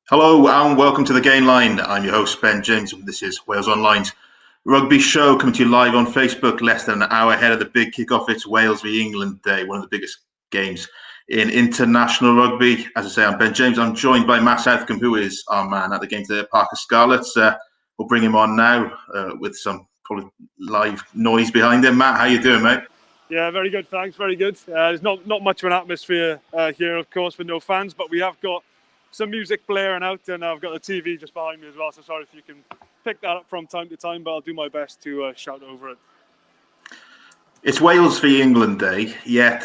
Hello and welcome to the Game Line. I'm your host, Ben James, and this is Wales Online's rugby show coming to you live on Facebook less than an hour ahead of the big kickoff. It's Wales v England Day, one of the biggest games in international rugby. As I say, I'm Ben James. I'm joined by Matt Southcombe, who is our man at the game today, Parker Scarlets. We'll bring him on now with some probably live noise behind him. Matt, how you doing, mate? Yeah, very good, thanks. Very good. There's not much of an atmosphere here, of course, with no fans, but we have got some music blaring out, and I've got the TV just behind me as well. So sorry if you can pick that up from time to time, but I'll do my best to shout over it. It's Wales v England Day, yet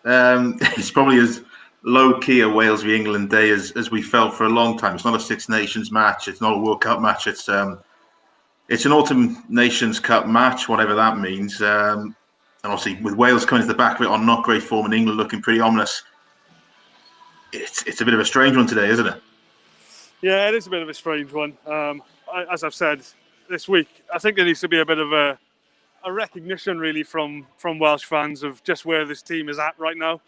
it's probably as low-key a Wales v England Day as we felt for a long time. It's not a Six Nations match. It's not a World Cup match. It's an Autumn Nations Cup match, whatever that means. And obviously, with Wales coming to the back of it on not great form and England looking pretty ominous, it's a bit of a strange one today, isn't it? Yeah, it is a bit of a strange one. As I've said this week, I think there needs to be a bit of a recognition, really, from Welsh fans of just where this team is at right now.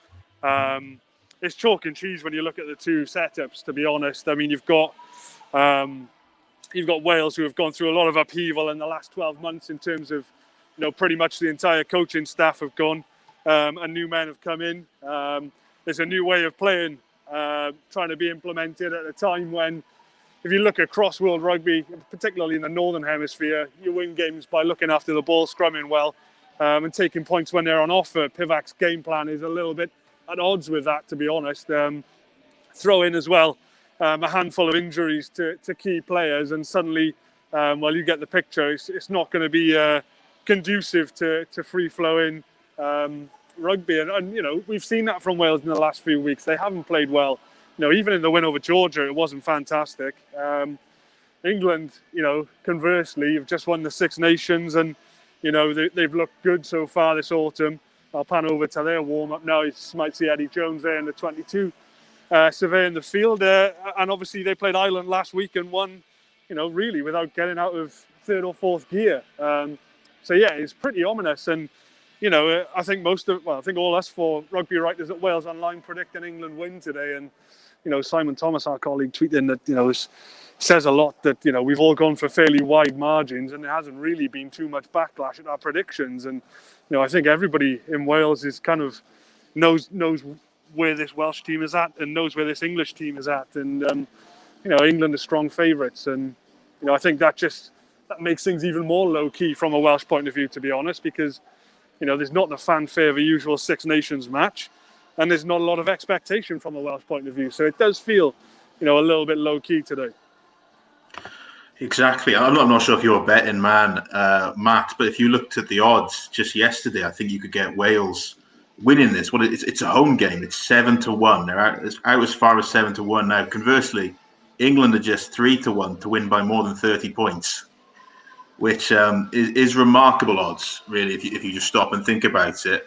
It's chalk and cheese when you look at the two setups, to be honest. I mean, you've got Wales, who have gone through a lot of upheaval in the last 12 months in terms of, pretty much the entire coaching staff have gone, and new men have come in. There's a new way of playing trying to be implemented at a time when, if you look across world rugby, particularly in the Northern Hemisphere, you win games by looking after the ball, scrumming well, and taking points when they're on offer. Pivac's game plan is a little bit at odds with that, to be honest. Throw in as well a handful of injuries to key players, and suddenly, you get the picture. It's not going to be conducive to free-flowing rugby, and we've seen that from Wales in the last few weeks. They haven't played well. Even in the win over Georgia, it wasn't fantastic. England, conversely, have just won the Six Nations, and they've looked good so far this autumn. I'll pan over to their warm-up now. You might see Eddie Jones there in the 22 surveying the field, and obviously they played Ireland last week and won, really without getting out of third or fourth gear. So yeah, it's pretty ominous, and I think all us four rugby writers at Wales Online predict an England win today. And, Simon Thomas, our colleague, tweeted that, says a lot that, we've all gone for fairly wide margins, and there hasn't really been too much backlash at our predictions. And, I think everybody in Wales is kind of knows where this Welsh team is at and knows where this English team is at. And, England are strong favourites. And, I think that makes things even more low-key from a Welsh point of view, to be honest, because there's not the fanfare of a usual Six Nations match, and there's not a lot of expectation from a Welsh point of view. So it does feel, a little bit low-key today. Exactly. I'm not sure if you're a betting man, Matt, but if you looked at the odds just yesterday, I think you could get Wales winning this. It's a home game. It's 7-1. They're out as far as 7-1 now. Conversely, England are just 3-1 to win by more than 30 points. Which is remarkable odds, really, if you just stop and think about it.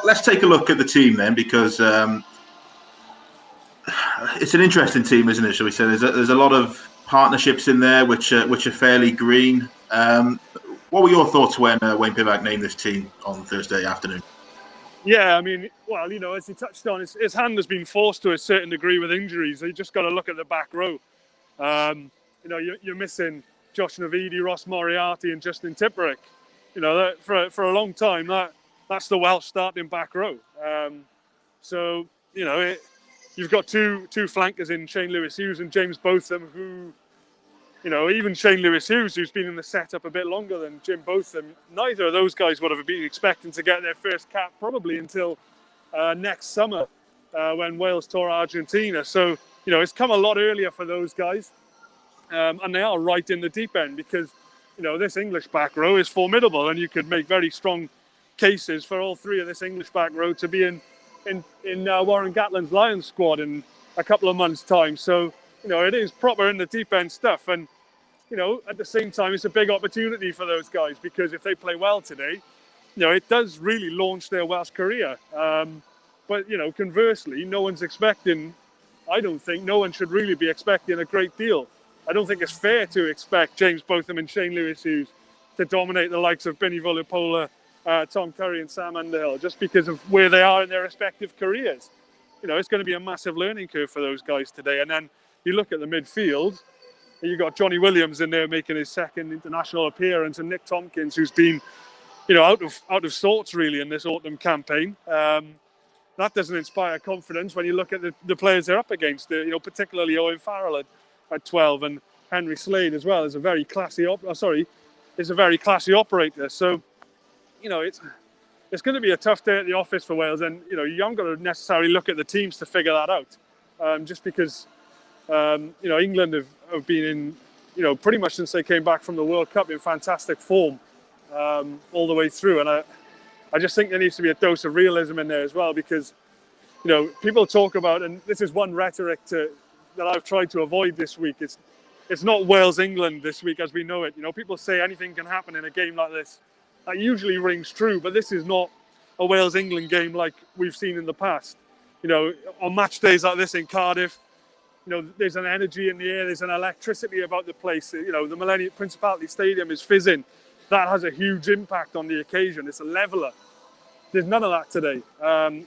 Let's take a look at the team then, because it's an interesting team, isn't it? Shall we say? There's a lot of partnerships in there which are fairly green. What were your thoughts when Wayne Pivac named this team on Thursday afternoon? Yeah, I mean, as he touched on, his hand has been forced to a certain degree with injuries. So you just got to look at the back row. You're missing Josh Navidi, Ross Moriarty, and Justin Tipuric. For a long time, that's the Welsh starting back row. You've got two flankers in Shane Lewis-Hughes and James Botham, who, even Shane Lewis-Hughes, who's been in the setup a bit longer than Jim Botham, neither of those guys would have been expecting to get their first cap probably until next summer when Wales tour Argentina. So, it's come a lot earlier for those guys. And they are right in the deep end because, this English back row is formidable, and you could make very strong cases for all three of this English back row to be in Warren Gatland's Lions squad in a couple of months' time. So, it is proper in the deep end stuff. And, at the same time, it's a big opportunity for those guys because if they play well today, it does really launch their Welsh career. But, conversely, no one's expecting, I don't think, no one should really be expecting a great deal. I don't think it's fair to expect James Botham and Shane Lewis-Hughes to dominate the likes of Benny Vulupola, Tom Curry and Sam Underhill just because of where they are in their respective careers. It's going to be a massive learning curve for those guys today. And then, you look at the midfield, you've got Johnny Williams in there making his second international appearance, and Nick Thompkins, who's been, out of sorts really in this autumn campaign. That doesn't inspire confidence when you look at the players they're up against. Particularly Owen Farrell at 12, and Henry Slade as well is a very classy operator. So, it's going to be a tough day at the office for Wales, and you haven't got to necessarily look at the teams to figure that out. Just because England have been in, pretty much since they came back from the World Cup in fantastic form all the way through, and I just think there needs to be a dose of realism in there as well, because people talk about, and this is one rhetoric that I've tried to avoid this week. It's not Wales-England this week as we know it. People say anything can happen in a game like this. That usually rings true, but this is not a Wales-England game like we've seen in the past. On match days like this in Cardiff, there's an energy in the air, there's an electricity about the place. The Millennium Principality Stadium is fizzing. That has a huge impact on the occasion. It's a leveller. There's none of that today.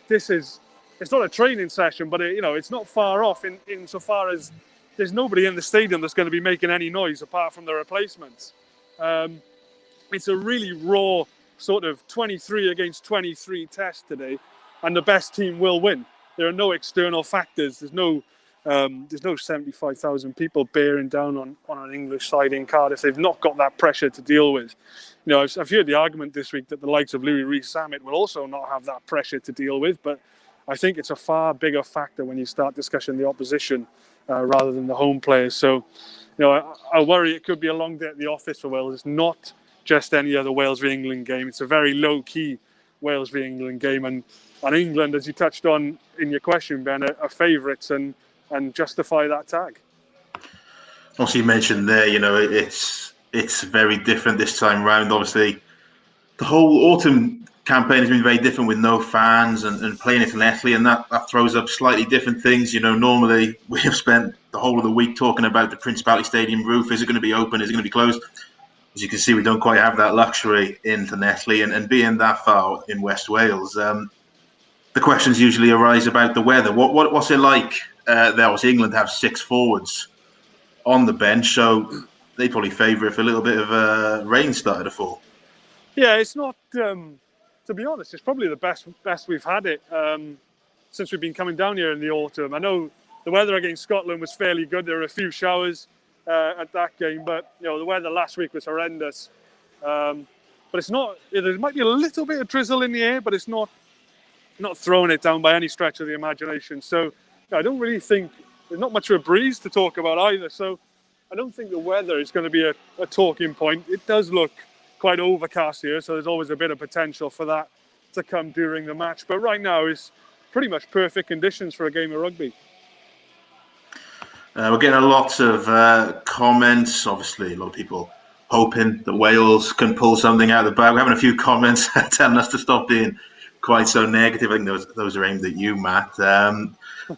It's not a training session, but it's not far off in so far as there's nobody in the stadium that's going to be making any noise apart from the replacements. It's a really raw sort of 23 against 23 test today, and the best team will win. There are no external factors. There's no 75,000 people bearing down on an English side in Cardiff. They've not got that pressure to deal with. I've heard the argument this week that the likes of Louis Rees-Zammit will also not have that pressure to deal with, but I think it's a far bigger factor when you start discussing the opposition rather than the home players. So, I worry it could be a long day at the office for Wales. It's not just any other Wales v England game. It's a very low-key Wales v England game, and England, as you touched on in your question, Ben, are favourites and justify that tag. Also, you mentioned there, it's very different this time round. Obviously, the whole autumn campaign has been very different with no fans and playing internationally, and that throws up slightly different things. Normally we have spent the whole of the week talking about the Principality Stadium roof. Is it going to be open? Is it going to be closed? As you can see, we don't quite have that luxury internationally, and being that far in West Wales, the questions usually arise about the weather. What's it like? Obviously, England have 6 forwards on the bench, so they probably favour if a little bit of rain started to fall. Yeah, it's not. To be honest, it's probably the best we've had it since we've been coming down here in the autumn. I know the weather against Scotland was fairly good. There were a few showers at that game, but the weather last week was horrendous. But it's not. There might be a little bit of drizzle in the air, but it's not throwing it down by any stretch of the imagination. So I don't really think there's not much of a breeze to talk about either. So I don't think the weather is going to be a talking point. It does look quite overcast here, so there's always a bit of potential for that to come during the match. But right now is pretty much perfect conditions for a game of rugby. We're getting a lot of comments. Obviously, a lot of people hoping that Wales can pull something out of the bag. We're having a few comments telling us to stop being quite so negative. I think those are aimed at you, Matt.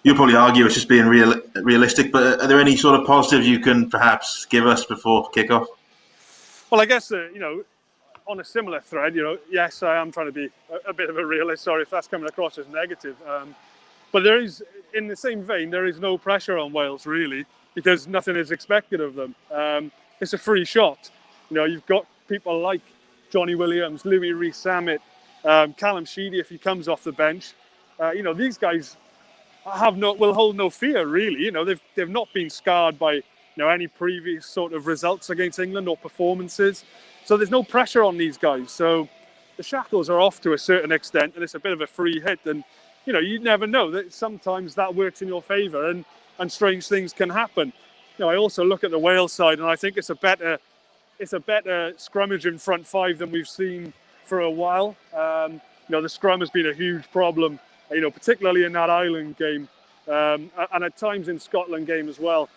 You'll probably argue it's just being realistic, but are there any sort of positives you can perhaps give us before kickoff? Well, I guess, on a similar thread, yes, I am trying to be a bit of a realist. Sorry if that's coming across as negative. But there is, in the same vein, there is no pressure on Wales, really, because nothing is expected of them. It's a free shot. You've got people like Johnny Williams, Louis Rees-Zammit, Callum Sheedy, if he comes off the bench. These guys will hold no fear, really. They've not been scarred by any previous sort of results against England or performances. So there's no pressure on these guys. So the shackles are off to a certain extent, and it's a bit of a free hit. And, you never know that sometimes that works in your favour and strange things can happen. I also look at the Wales side, and I think it's a better scrummage in front 5 than we've seen for a while. The scrum has been a huge problem, particularly in that Ireland game, and at times in Scotland game as well.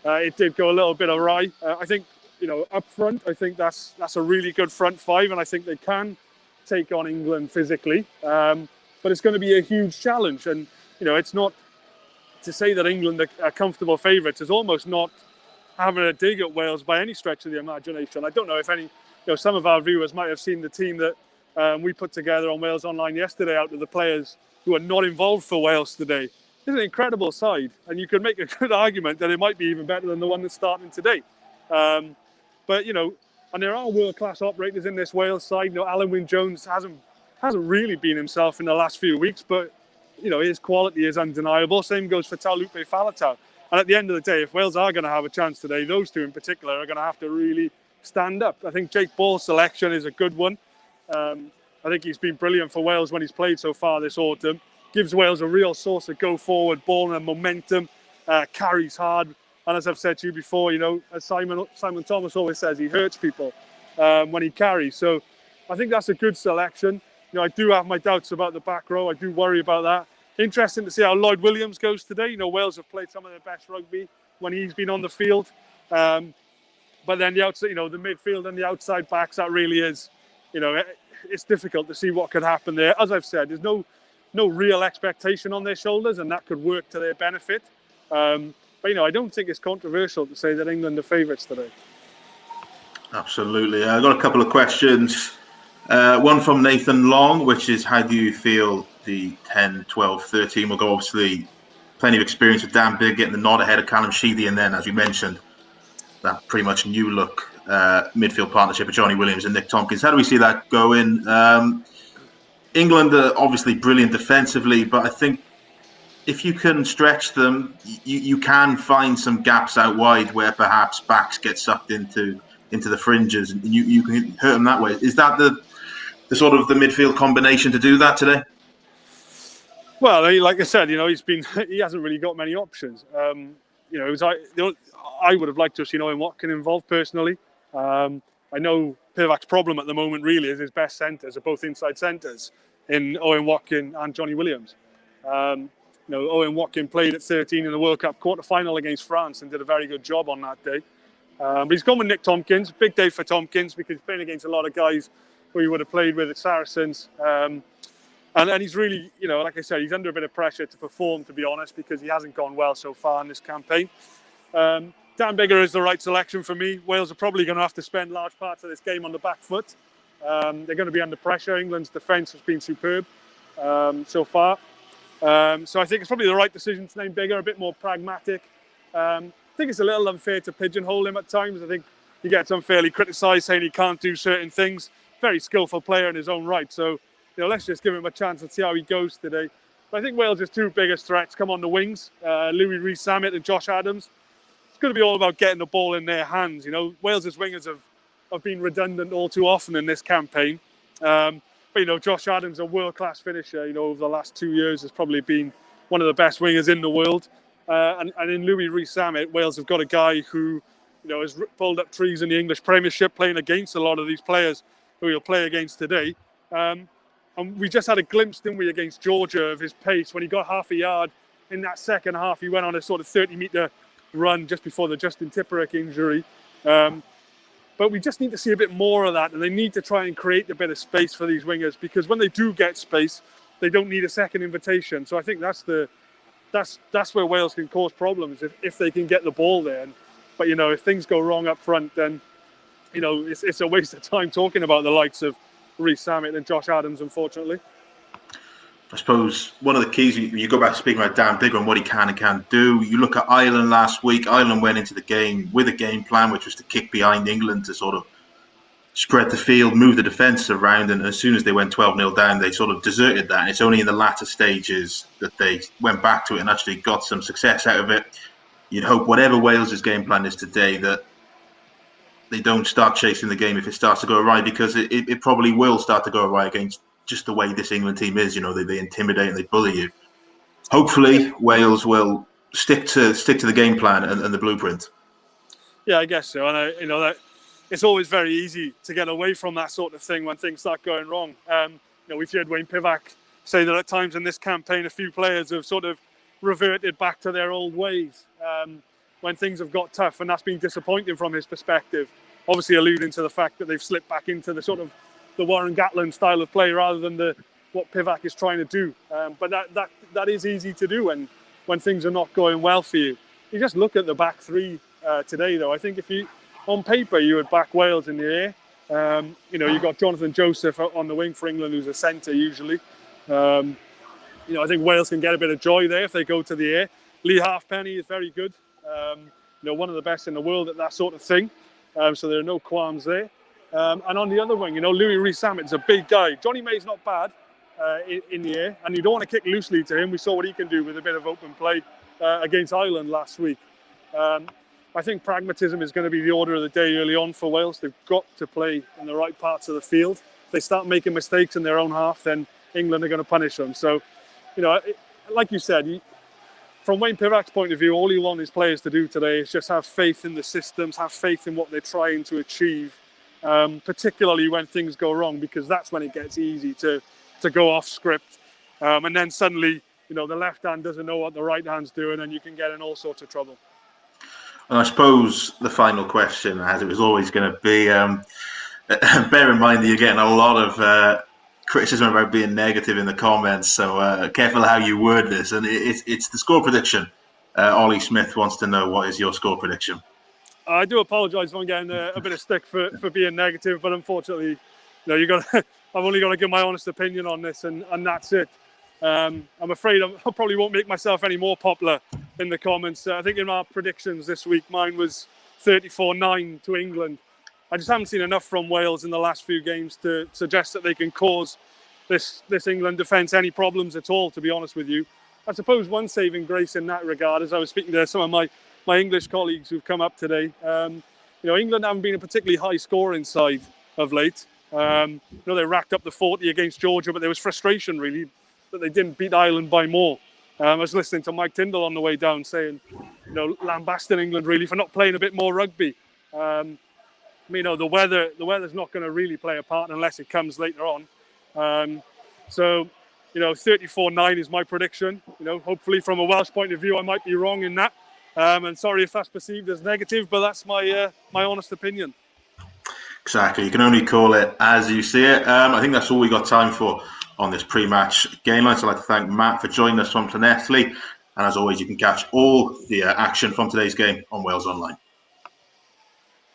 It did go a little bit awry. I think, up front, I think that's a really good front 5, and I think they can take on England physically. But it's going to be a huge challenge, and it's not to say that England are comfortable favourites. It's almost not having a dig at Wales by any stretch of the imagination. I don't know if some of our viewers might have seen the team that we put together on Wales Online yesterday out of the players who are not involved for Wales today. is an incredible side, and you could make a good argument that it might be even better than the one that's starting today. But, and there are world-class operators in this Wales side. Alan Wyn-Jones hasn't really been himself in the last few weeks, but, his quality is undeniable. Same goes for Taulupe Faletau. And at the end of the day, if Wales are going to have a chance today, those two in particular are going to have to really stand up. I think Jake Ball's selection is a good one. I think he's been brilliant for Wales when he's played so far this autumn. Gives Wales a real source of go-forward ball and momentum, carries hard. And as I've said to you before, as Simon Thomas always says, he hurts people when he carries. So I think that's a good selection. I do have my doubts about the back row. I do worry about that. Interesting to see how Lloyd Williams goes today. Wales have played some of their best rugby when he's been on the field. But then the outside, the midfield and the outside backs, that really is, it's difficult to see what could happen there. As I've said, there's no real expectation on their shoulders, and that could work to their benefit. But I don't think it's controversial to say that England are favourites today. Absolutely. I've got a couple of questions. One from Nathan Long, which is, how do you feel the 10, 12, 13 will go? Obviously, plenty of experience with Dan Bigg getting the nod ahead of Callum Sheedy, and then, as we mentioned, that pretty much new look midfield partnership with Johnny Williams and Nick Thompkins. How do we see that going? England are obviously brilliant defensively, but I think if you can stretch them, you can find some gaps out wide where perhaps backs get sucked into the fringes, and you can hurt them that way. Is that the sort of the midfield combination to do that today? Well, like I said, he hasn't really got many options. I would have liked to have seen Owen Watkin involved personally. I know Pivac's problem at the moment really is his best centres are both inside centres in Owen Watkin and Johnny Williams. Owen Watkin played at 13 in the World Cup quarter-final against France and did a very good job on that day. But he's gone with Nick Thompkins. Big day for Thompkins because he's playing against a lot of guys who he would have played with at Saracens. And he's really, like I said, he's under a bit of pressure to perform, to be honest, because he hasn't gone well so far in this campaign. Dan Biggar is the right selection for me. Wales are probably going to have to spend large parts of this game on the back foot. They're going to be under pressure. England's defence has been superb so far. So I think it's probably the right decision to name Biggar, a bit more pragmatic. I think it's a little unfair to pigeonhole him at times. I think he gets unfairly criticised, saying he can't do certain things. Very skillful player in his own right. So, let's just give him a chance and see how he goes today. But I think Wales' two biggest threats come on the wings, Louis Rees-Zammit and Josh Adams. It's going to be all about getting the ball in their hands. Wales' wingers have been redundant all too often in this campaign. But, Josh Adams, a world-class finisher, over the last 2 years has probably been one of the best wingers in the world. And in Louis Rees-Zammit, Wales have got a guy who, has pulled up trees in the English Premiership, playing against a lot of these players who he'll play against today. And we just had a glimpse, didn't we, against Georgia of his pace. When he got half a yard in that second half, he went on a sort of 30-metre run just before the Justin Tipuric injury. But we just need to see a bit more of that, and they need to try and create a bit of space for these wingers, because when they do get space, they don't need a second invitation. So I think that's where Wales can cause problems if they can get the ball there. But if things go wrong up front, then it's a waste of time talking about the likes of Rees-Zammit and Josh Adams, unfortunately. I suppose one of the keys, you go back to speaking about Dan Biggar and what he can and can't do. You look at Ireland last week. Ireland went into the game with a game plan, which was to kick behind England to sort of spread the field, move the defence around. And as soon as they went 12-0 down, they sort of deserted that. And it's only in the latter stages that they went back to it and actually got some success out of it. You'd hope whatever Wales' game plan is today, that they don't start chasing the game if it starts to go awry, because it probably will start to go awry against just the way this England team is. They intimidate and they bully you. Hopefully, Wales will stick to the game plan and the blueprint. Yeah, I guess so. And that it's always very easy to get away from that sort of thing when things start going wrong. We've heard Wayne Pivac say that at times in this campaign, a few players have sort of reverted back to their old ways when things have got tough, and that's been disappointing from his perspective. Obviously, alluding to the fact that they've slipped back into the sort of the Warren Gatland style of play rather than what Pivac is trying to do. But that is easy to do when things are not going well for you. You just look at the back three today, though. I think if you, on paper, you would back Wales in the air. You've got Jonathan Joseph on the wing for England, who's a centre usually. I think Wales can get a bit of joy there if they go to the air. Lee Halfpenny is very good. One of the best in the world at that sort of thing. So there are no qualms there. And on the other wing, Louis Rees-Zammit is a big guy. Johnny May's not bad in the air, and you don't want to kick loosely to him. We saw what he can do with a bit of open play against Ireland last week. I think pragmatism is going to be the order of the day early on for Wales. They've got to play in the right parts of the field. If they start making mistakes in their own half, then England are going to punish them. So, like you said, from Wayne Pivac's point of view, all you want his players to do today is just have faith in the systems, have faith in what they're trying to achieve, particularly when things go wrong, because that's when it gets easy to go off script. And then suddenly, the left hand doesn't know what the right hand's doing, and you can get in all sorts of trouble. And I suppose the final question, as it was always going to be, bear in mind that you're getting a lot of criticism about being negative in the comments, so careful how you word this. And it's the score prediction. Ollie Smith wants to know, what is your score prediction? I do apologise if I'm getting a bit of stick for being negative, but unfortunately, I've only got to give my honest opinion on this, and that's it. I'm afraid I probably won't make myself any more popular in the comments. I think in our predictions this week, mine was 34-9 to England. I just haven't seen enough from Wales in the last few games to suggest that they can cause this England defence any problems at all, to be honest with you. I suppose one saving grace in that regard, as I was speaking to some of my English colleagues who've come up today, England haven't been a particularly high scoring side of late. They racked up the 40 against Georgia, but there was frustration really that they didn't beat Ireland by more. I was listening to Mike Tindall on the way down saying, lambasting England really for not playing a bit more rugby. The weather's not going to really play a part unless it comes later on. 34-9 is my prediction. Hopefully from a Welsh point of view, I might be wrong in that. And sorry if that's perceived as negative, but that's my honest opinion. Exactly. You can only call it as you see it. I think that's all we got time for on this pre-match game line. So I'd like to thank Matt for joining us from Llanelli. And as always, you can catch all the action from today's game on Wales Online.